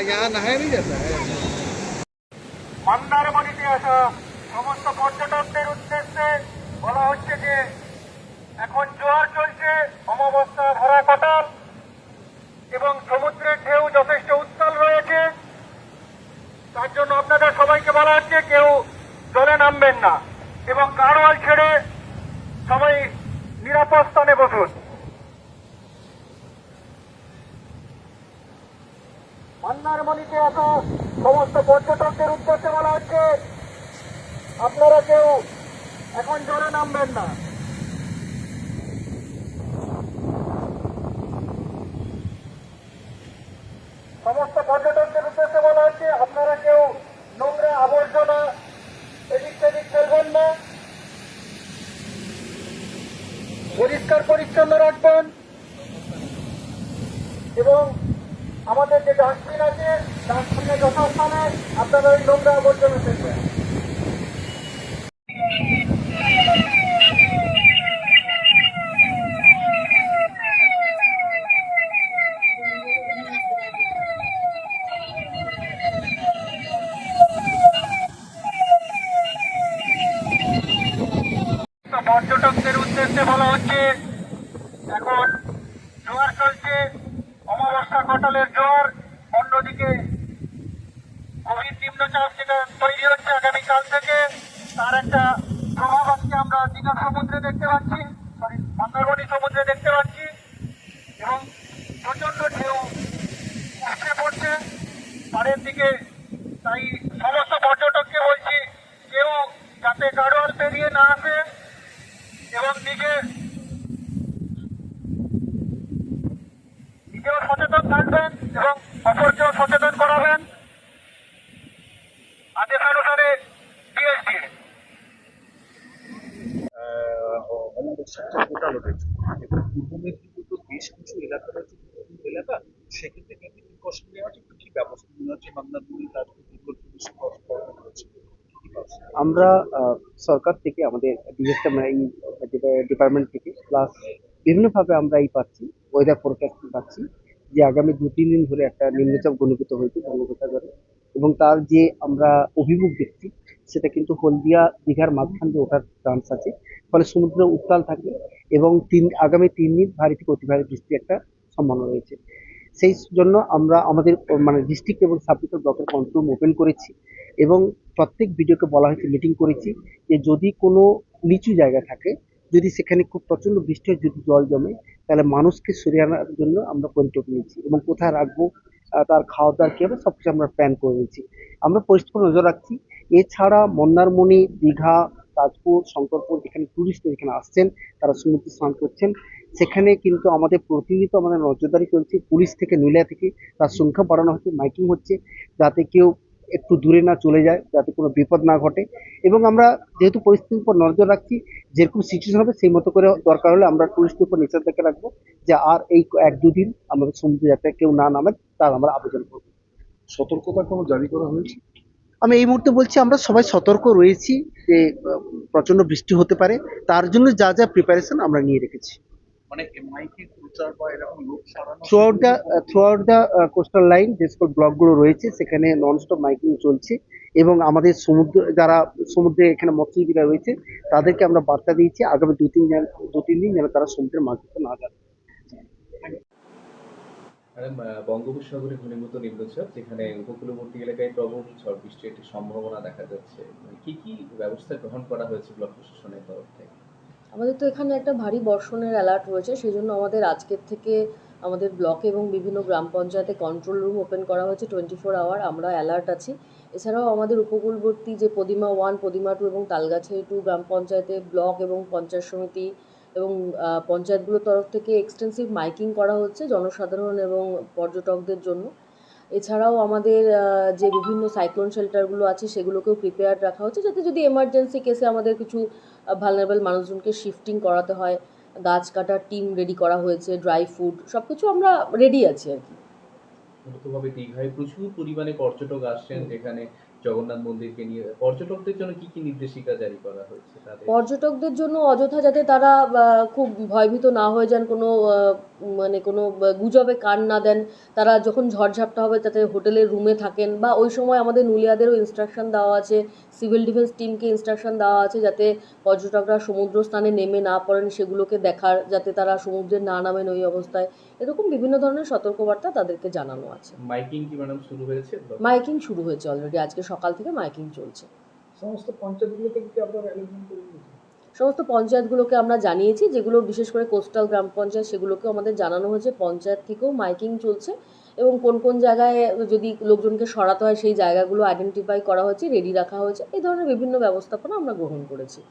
यहाँ नहाया नहीं जाता है। মন্দারমণিতে আসা সমস্ত পর্যটকদের উদ্দেশ্যে বলা হচ্ছে যে এখন জোয়ার চলছে, অমাবস্যা ভরা কাটাল এবং সমুদ্রের ঢেউ যথেষ্ট উত্তাল রয়েছে। তার জন্য আপনাদের সবাইকে বলা হচ্ছে কেউ জলে নামবেন না এবং গাড়োয়াল ছেড়ে সবাই নিরাপদ স্থানে বসুন। মন্দারমণিতে আসা সমস্ত পর্যটকদের উদ্দেশ্যে বলা হচ্ছে আপনারা কেউ এখন জলে নামবেন না। সমস্ত পর্যটকদের উদ্দেশ্যে বলা হচ্ছে আপনারা কেউ নোংরা আবর্জনা এদিক সেদিক ফেলবেন না, পরিষ্কার পরিচ্ছন্ন রাখবেন এবং আমাদের যে ডাস্টবিন আছে ডাস্টবিনে যথাস্থানে আপনারা ওই নোংরা আবর্জনা ফেলবেন। পর্যটকদের উদ্দেশ্যে বলা হচ্ছে এখন জোয়ার চলছে, অমাবস্যা কাটালের জোয়ার। অন্যদিকে গভীর নিম্নচাপ যেটা তৈরি হচ্ছে আগামীকাল থেকে, তার একটা প্রভাব আজকে আমরা দীঘার সমুদ্রে দেখতে পাচ্ছি, মন্দারমণি সমুদ্রে দেখতে পাচ্ছি এবং প্রচন্ড ঢেউ উঠে পড়ছে পাড়ের দিকে। তাই সমস্ত পর্যটককে বলছি কেউ যাতে গাড়োয়াল পেরিয়ে না আসে এবং নিজেও সচেতন থাকবেন এবং অপরকেও সচেতন করাবেন। আদেশ অনুসারে ডিএসডি অমাবস্যাটা টোটাল রয়েছে এবং পূর্ব মেদিনীপুর তো বেশ কিছু এলাকা রয়েছে, এলাকা সেক্ষেত্রে কিন্তু প্রিকশন নেওয়ার জন্য কি ব্যবস্থা নেওয়া হচ্ছে? মন্দারমণি তাজপুর দীঘল পুলিশ রয়েছে, কি পাচ্ছে? আমরা সরকার থেকে আমাদের ডিপার্টমেন্ট থেকে প্লাস বিভিন্নভাবে আমরা এই পাচ্ছি ওয়েদার ফোরকাস্টিং পাচ্ছি যে আগামী 2-3 দিন ধরে একটা নিম্নচাপ ঘনীভূত হয়েছে বঙ্গোপসাগরে এবং তার যে আমরা অভিমুখ দেখছি সেটা কিন্তু হলদিয়া দীঘার মাঝখান দিয়ে ওঠার চান্স আছে। ফলে সমুদ্র উত্তাল থাকবে এবং আগামী 3 দিন ভারী থেকে অতি ভারী বৃষ্টির একটা সম্ভাবনা রয়েছে। সেই জন্য আমরা আমাদের মানে ডিস্ট্রিক্ট এবং সাব ডিভিশন ব্লকের কন্ট্রোল রুম ওপেন করেছি এবং প্রত্যেক ভিডিওকে বলা হয়েছে, মিটিং করেছি যে যদি কোনো নিচু জায়গা থাকে, যদি সেখানে খুব প্রচন্ড বৃষ্টি হয়, যদি জল জমে, তাহলে মানুষকে সরিয়ে আনার জন্য আমরা পরিচয় নিয়েছি এবং কোথায় রাখবো, তার খাওয়া দাওয়ার কী হবে সবকিছু আমরা প্ল্যান করে নিয়েছি। আমরা পরিষ্কার নজর রাখছি। এছাড়া মন্দারমণি, দীঘা, তাজপুর, শঙ্করপুর যেখানে টুরিস্ট এখানে আসছেন, তারা সমুদ্রে স্নান করছেন, সেখানে কিন্তু আমাদের প্রতিনিয়ত আমাদের নজরদারি চলছে। পুলিশ থেকে নৈলা থেকে তার সংখ্যা বাড়ানো হচ্ছে, মাইকিং হচ্ছে যাতে কেউ একটু দূরে না চলে যায়, যাতে কোনো বিপদ না ঘটে। এবং আমরা যেহেতু পরিস্থিতির উপর নজর রাখছি, যেরকম সিচুয়েশন হবে সেই মতো করে দরকার হলে আমরা টুরিস্টের উপর নিষেধাজ্ঞা রাখবো যে আর এই 1-2 দিন আমাদের সমুদ্র যাত্রায় কেউ না নামে তার আমরা আবেদন করবো। সতর্কতা কোনো জারি করা হয়েছে? আমি এই মুহূর্তে বলছি আমরা সবাই সতর্ক রয়েছি যে প্রচন্ড বৃষ্টি হতে পারে, তার জন্য যা যা প্রিপারেশন আমরা নিয়ে রেখেছি। মানে মাইকে প্রচার বা এরকম লোক সারানো থ্রুআউট দ্য কোস্টাল লাইন যে সকল ব্লকগুলো রয়েছে সেখানে ননস্টপ মাইকিং চলছে এবং আমাদের যারা সমুদ্রে এখানে মৎস্যজীবীরা রয়েছে তাদেরকে আমরা বার্তা দিয়েছি আগামী 2-3 দিন যেন তারা সমুদ্রে মাছ ধরতে না যায়। বঙ্গোপসাগরে ঘনীভূত নিম্নচাপ, যেখানে উপকূলবর্তী এলাকায় প্রবল ঝড় বৃষ্টির একটি সম্ভাবনা দেখা যাচ্ছে, কি কি ব্যবস্থা গ্রহণ করা হয়েছে ব্লক প্রশাসনের তরফ থেকে? আমাদের তো এখানে একটা ভারী বর্ষণের অ্যালার্ট রয়েছে, সেই জন্য আমাদের আজকের থেকে আমাদের ব্লকে এবং বিভিন্ন গ্রাম পঞ্চায়েতে কন্ট্রোল রুম ওপেন করা হয়েছে 24 আওয়ার। আমরা অ্যালার্ট আছি। এছাড়াও আমাদের উপকূলবর্তী যে পদিমা 1, পদিমা 2 এবং তালগাছি 2 গ্রাম পঞ্চায়েতে ব্লক এবং পঞ্চায়েত সমিতি এবং পঞ্চায়েতগুলোর তরফ থেকে এক্সটেন্সিভ মাইকিং করা হচ্ছে জনসাধারণ এবং পর্যটকদের জন্য। এছাড়াও আমাদের যে বিভিন্ন সাইক্লোন শেল্টারগুলো আছে সেগুলোকেও প্রিপেয়ার্ড রাখা হচ্ছে, যাতে যদি এমার্জেন্সি কেসে আমাদের কিছু ভালনারেবল মানুষজনকে শিফটিং করাতে হয়। গাছ কাটার টিম রেডি করা হয়েছে, ড্রাই ফুড সব কিছু আমরা রেডি আছি আর কি। মূলতভাবে দীঘায় প্রচুর পরিমাণে পর্যটক আসছেন, যেখানে জগন্নাথ মন্দিরকে নিয়ে পর্যটকদের জন্য কি কি নির্দেশিকা জারি করা হয়েছে তাদের? পর্যটকদের জন্য অযথা যাতে তারা খুব ভয়ভীত না হয়ে যান, কোনো মানে কোনো গুজবে কান না দেন। তারা যখন ঝড়ঝাপটা হবে যাতে হোটেলের রুমে থাকেন, বা ওই সময় আমাদের নুলিয়াদেরও ইনস্ট্রাকশন দেওয়া আছে, সিভিল ডিফেন্স টিমকে ইনস্ট্রাকশন দেওয়া আছে যাতে পর্যটকরা সমুদ্র স্থানে নেমে না পড়েন, সেগুলোকে দেখার, যাতে তারা সমুদ্রে না নামেন ওই অবস্থায়। এরকম বিভিন্ন ধরনের সতর্কবার্তা তাদেরকে জানানো আছে। মাইকিং কি ম্যাডাম শুরু হয়েছে? মাইকিং শুরু হয়েছে অলরেডি, আজকে সকাল থেকে মাইকিং চলছে। সমস্ত পঞ্চায়েতগুলোতে কি আপনারা অ্যারেঞ্জমেন্ট করে দিয়েছেন? সমস্ত পঞ্চায়েতগুলোকে আমরা জানিয়েছি, যেগুলো বিশেষ করে কোস্টাল গ্রাম পঞ্চায়েত, সেগুলোকেও আমাদের জানানো হয়েছে। পঞ্চায়েত থেকেও মাইকিং চলছে এবং কোন কোন জায়গায় যদি লোকজনকে সরাতে হয় সেই জায়গাগুলো আইডেন্টিফাই করা হয়েছে, রেডি রাখা হয়েছে। এই ধরনের বিভিন্ন ব্যবস্থাপনা আমরা গ্রহণ করেছি।